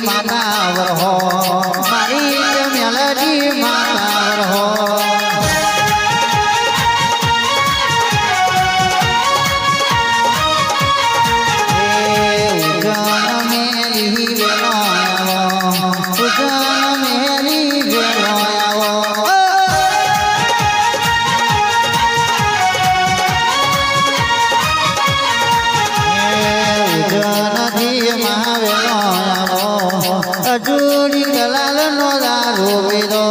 માતાવર હો મારી મેલડી માતાવર હો અજુડી કલાલ નો દારૂ પીધો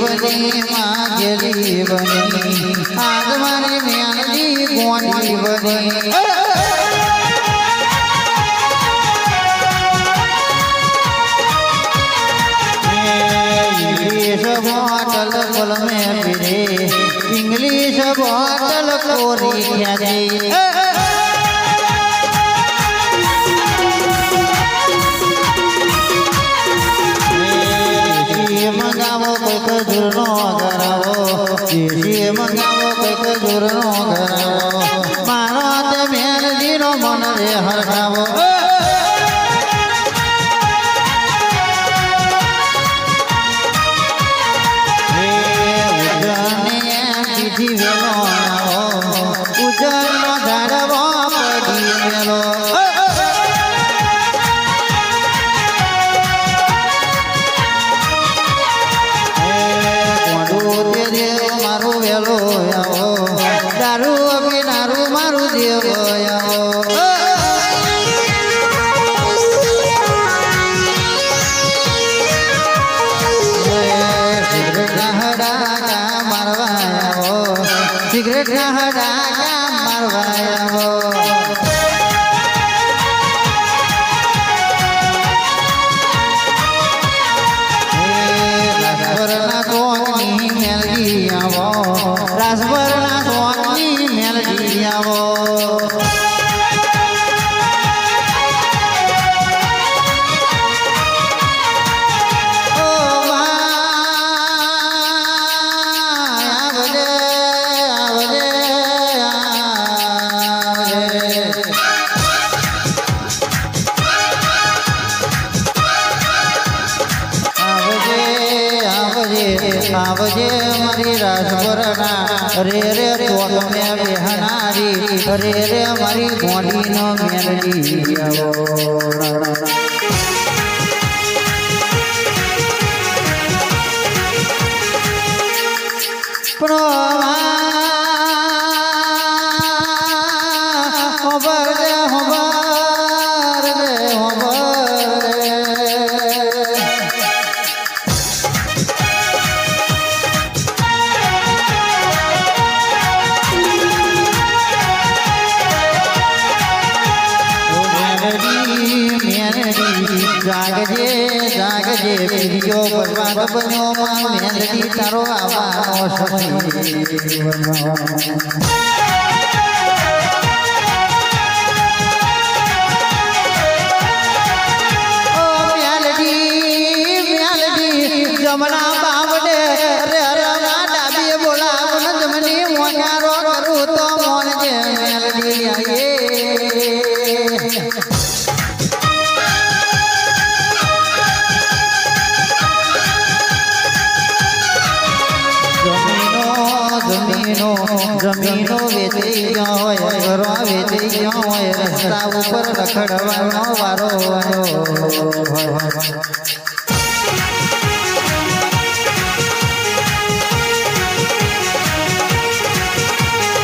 બની માં જેલી બની આજ મારી મેલડી ગોની બની बोतल कुल में पीरे इंग्लिश बोतल कोरी मंगावो कोई खजूर नो धरावो मंगावो कोई खजूर नो धरावो मारो ते मेलडी नो मन रे हरखावो ઉજળનો ધારવો પડી મેલો કોડું તે દેવ મારું વેલો આવો દારૂ પીનારું મારું દેવ આવો સિગરેટ ના હડાકા મારવા આવો સિગરેટ ના હડાકા રાસભરના સોની મેલડી આવો आवजे मारी रासभરના रे रे तोक में बेहनारी रे रे मारी गोडी नो मेलडी आवो जागजे जागजे प्रियो बर्बाद बन्यो मां मेलडी तारो आवવાનો સમય ઓ મેલડી મેલડી જમણા બાવડે રે રવા ડાબી બોલાવ જમણી મોનારો કરું તો મોનજે મેલડી આયે જમીનો વેચી ગયો હોય ઘરો વેચી ગયો હોય રસ્તા ઉપર રખડવાનો વારો આવ્યો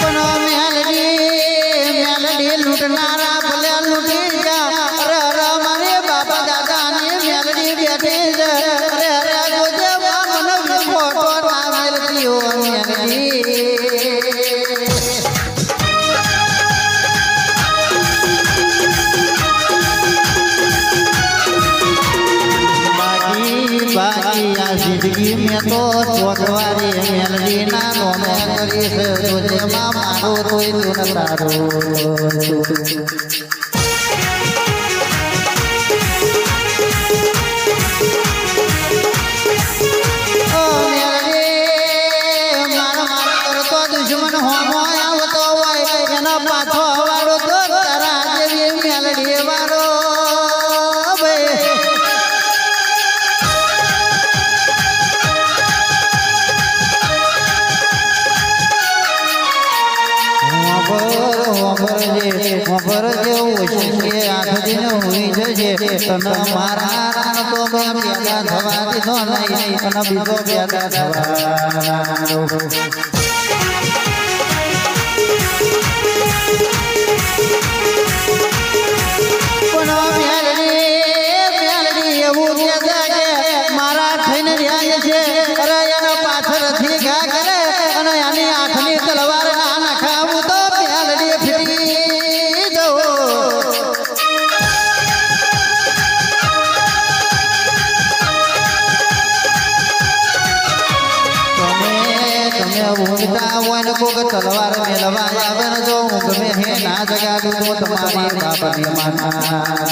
પણ મેલડી લૂંટનારા ભલે લૂંટી ગયા મારે બાપા દાદા ને મેલડી બેઠી છે મને ફોટો ના મેલડીઓ મેલડી बाकी आ जिंदगी में तो चौधवारी मेलडी ना नोमे करीश तुझे मां मारो तोय तू न तारो ओ मेलडी मार मार करतो दुश्मन हो તને મારા રાણ તો મેં પેદા થવા દીધો નહીં અને બીજો પેદા થવા મારા થઈને રહ્યા છે અરે એના પાછળથી ઘા કરે અને આની આંખની તલવાર ના નખાવું તો પ્યાલડી ફીટી જવો તમે ઊંઘતા હોય ને કોક તલવાર મેળવા આવે ને જો ઊંઘ મેં હે ના જગાડું તો તમારી બાપની માના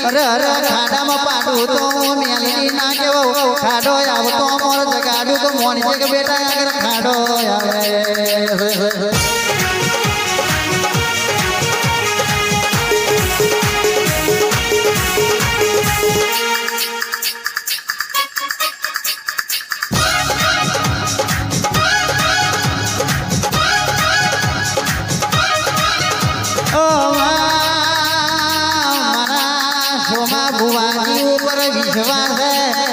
અરે અરે ખાડામાં પાડું તો મેલી ના કેવો ખાડો આવતો મોર જગાડું તો મોની છે કે બેટા આગળ ખાડો આવે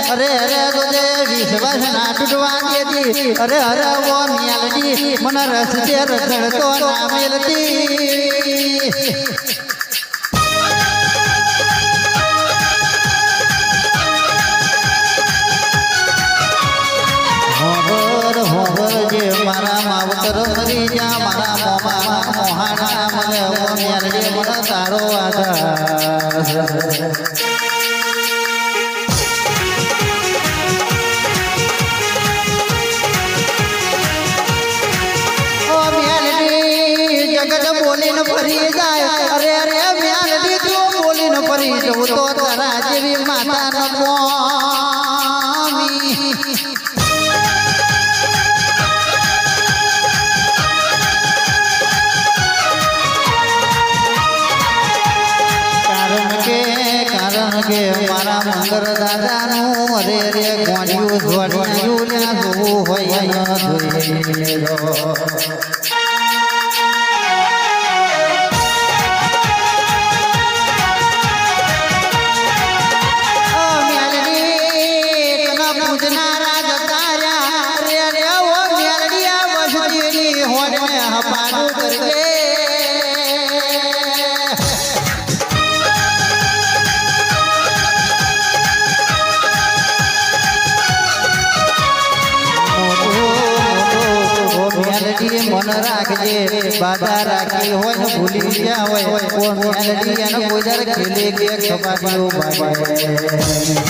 અરે અરે તુજે વિશ્વાસ ના તૂટવા દેતી અરે અરે વો મેલડી મને રસ છે રખડતો ના મેલતી હોબર જે મારા માવતર મરી જા મારા મોમા મોહાણા મને વો મેલડી મને તારો આધાર બોલીને ફરી જાય અરે અરે મ્યાલડી તું બોલીને ફરી જવું તો તારા જેવી માતા ન મોમી કારણ કે મારા મંગળ દાદાનું અરે રે ગોળ્યું જોડ્યું ત્યાં જોવું હોય મન રાખજે બાધા રાખી હોય ને ભૂલી ગયા હોય ઓ મેલડી અને કોઈ ખેલે કે ખપાટીઓ બાબા